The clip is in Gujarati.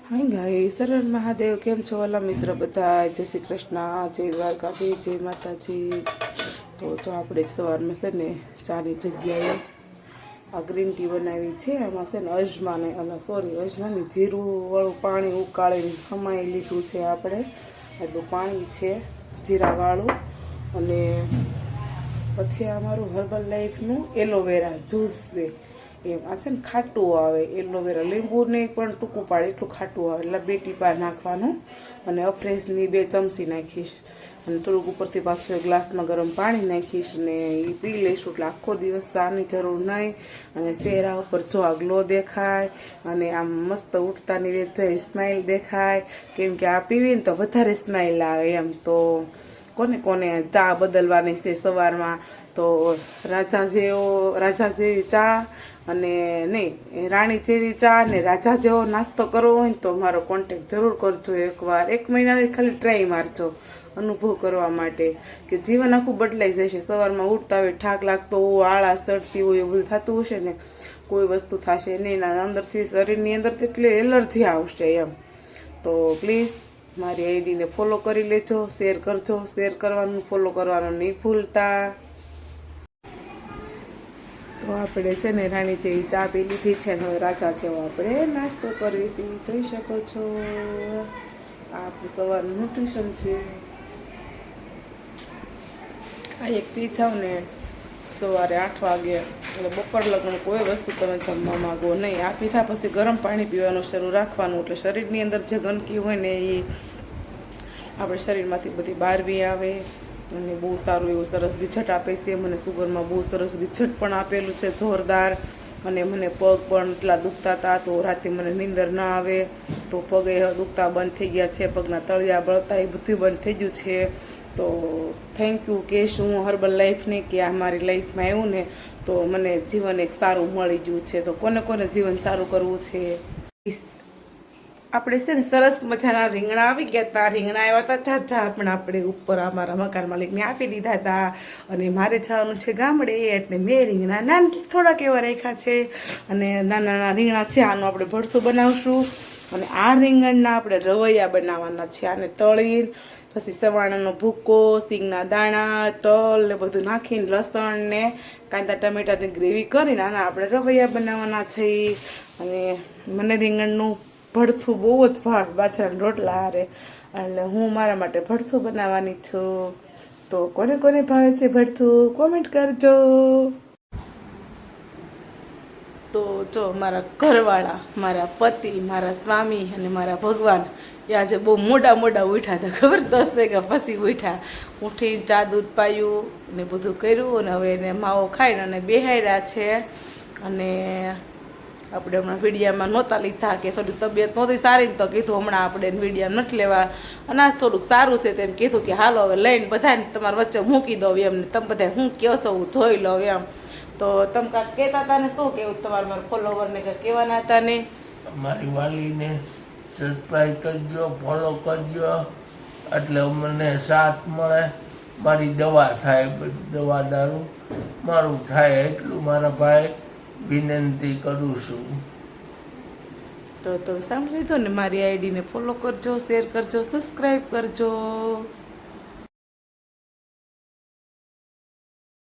હાય ગાઈસ, સરળ મહાદેવ. કેમ છો વાલા મિત્ર બધા? જય શ્રી કૃષ્ણ, જય દ્વારકાધીશ, જય માતાજી. તો આપણે સવારમાં છે ને ચાની જગ્યાએ આ ગ્રીન ટી બનાવી છે. એમાં છે ને અજમાને અજમાની જીરુંવાળું પાણી ઉકાળીને ખમાઈ લીધું છે. આપણે એટલું પાણી છે જીરાવાળું. અને પછી અમારું હર્બલ લાઈફનું એલોવેરા જ્યુસ છે. એમ આ છે ને ખાટું આવે, એલોવેરા લીંબુને પણ ટૂંકું પાડે એટલું ખાટું આવે. એટલે 2 ટીપા નાખવાનું અને અફ્રેશની 2 ચમચી નાખીશ અને થોડુંક ઉપરથી પાછું એક ગ્લાસમાં ગરમ પાણી નાખીશ ને એ પી લઈશું. એટલે આખો દિવસ ચાની જરૂર નહીં. અને ચહેરા ઉપર જો આ ગ્લો દેખાય અને આમ મસ્ત ઉઠતાની વેચાઈ સ્માઇલ દેખાય. કેમ કે આ પીવીને તો વધારે સ્માઇલ આવે એમ. તો કોને કોને ચા બદલવાની છે સવારમાં, તો રાજા જેવી ચા અને નહીં રાણી જેવી ચા ને રાજા જેવો નાસ્તો કરવો હોય ને તો મારો કોન્ટેક્ટ જરૂર કરજો. એકવાર 1 મહિનાની ખાલી ટ્રાય મારજો અનુભવ કરવા માટે કે જીવન આખું બદલાઈ જશે. સવારમાં ઉઠતા હોય થાક લાગતો હોય, આળસ ચડતી હોય, એવું બધું થતું હશે ને કોઈ વસ્તુ થશે નહીં. અંદરથી શરીરની અંદર એટલી એલર્જી આવશે એમ. તો પ્લીઝ મારી આઈડીને ફોલો કરી લેજો, શેર કરજો. શેર કરવાનું, ફોલો કરવાનું નહીં ભૂલતા. તો આપણે છે ને રાણી જેવી ચા પી લીધી છે. હવે રાજા જેવો આપણે નાસ્તો કરવી જોઈ શકો છો. આ આપણું સવારનું ન્યુટ્રિશન છે. આ એક પી જાવ ને સવારે 8 વાગે એટલે બપોર લગ્ન કોઈ વસ્તુ તમે જમવા માંગો નહીં. આ પીધા પછી ગરમ પાણી પીવાનું શરૂ રાખવાનું. એટલે શરીરની અંદર જે ગંદકી હોય ને એ આપણે શરીરમાંથી બધી બહાર બી આવે. અને બહુ સારું એવું સરસ રિઝલ્ટ આપે છે. મને સુગરમાં બહુ સરસ રિઝલ્ટ પણ આપેલું છે, જોરદાર. અને મને પગ પણ એટલા દુખતા હતા તો રાતે મને નીંદર ના આવે તો પગ એ દુખતા બંધ થઈ ગયા છે. પગના તળિયા બળતા એ બધું બંધ થઈ ગયું છે. તો થેન્ક યુ કહેશ હું હર્બલ લાઈફને કે આ મારી લાઈફમાં આવ્યું ને તો મને જીવન એક સારું મળી ગયું છે. તો કોને કોને જીવન સારું કરવું છે? આપણે છે ને સરસ મજાના રીંગણા આવી ગયા હતા. રીંગણા આવ્યા હતા ઝાઝા, પણ આપણે ઉપર અમારા મકાન માલિકને આપી દીધા હતા. અને મારે જવાનું છે ગામડે એટલે મેં રીંગણા નાના થોડાક એવા રાખ્યા છે. અને નાના નાના રીંગણા છે. આનું આપણે ભરથું બનાવશું. અને આ રીંગણના આપણે રવૈયા બનાવવાના છે. આને તળીને પછી સવાણાનો ભૂકો, સિંગના દાણા, તલ ને બધું નાખીને લસણ ને કાંદા ટમેટાની ગ્રેવી કરીને આના આપણે રવૈયા બનાવવાના છે. અને મને રીંગણનું ભરથું બહુ જ ભાવે બાજરાના રોટલા હારે. એટલે હું મારા માટે ભરથું બનાવવાની છું. તો કોને કોને ભાવે છે ભરથું કોમેન્ટ કરજો. તો જો મારા ઘરવાળા, મારા પતિ, મારા સ્વામી અને મારા ભગવાન એ આજે બહુ મોડા ઉઠ્યા હતા. ખબર 10 વાગ્યા પછી ઉઠ્યા. ઉઠી ચા દૂધ પાયું ને બધું કર્યું. અને હવે એને માવો ખાઈને અને બેહાડ્યા છે. અને આપણે હમણાં વિડીયામાં નહોતા લીધા કે થોડી તબિયત નહોતી સારી ને તો કીધું હમણાં આપણે વિડીયા નથી લેવા. અનાજ થોડુંક સારું છે તેમ કીધું કે હાલો હવે લઈને બધાને તમારા વચ્ચે મૂકી દઉં એમ. ને તમે બધા હું કહો છો હું જોઈ લઉં એમ. તો તમે કાંઈક કહેતા હતા ને શું કેવું તમારા મારા ફોલોવરને કાંઈક કહેવાના હતા ને? મારી વાલીને સબસ્ક્રાઈબ કરજો, ફોલો કરજો એટલે મને સાથ મળે. મારી દવા થાય, બધી દવા દારૂ મારું થાય એટલું મારા ભાઈ વિનંતી કરું છું. તો તમે સાંભળી લીધો ને. મારી આઈડીને ફોલો કરજો, શેર કરજો, સબસ્ક્રાઈબ કરજો.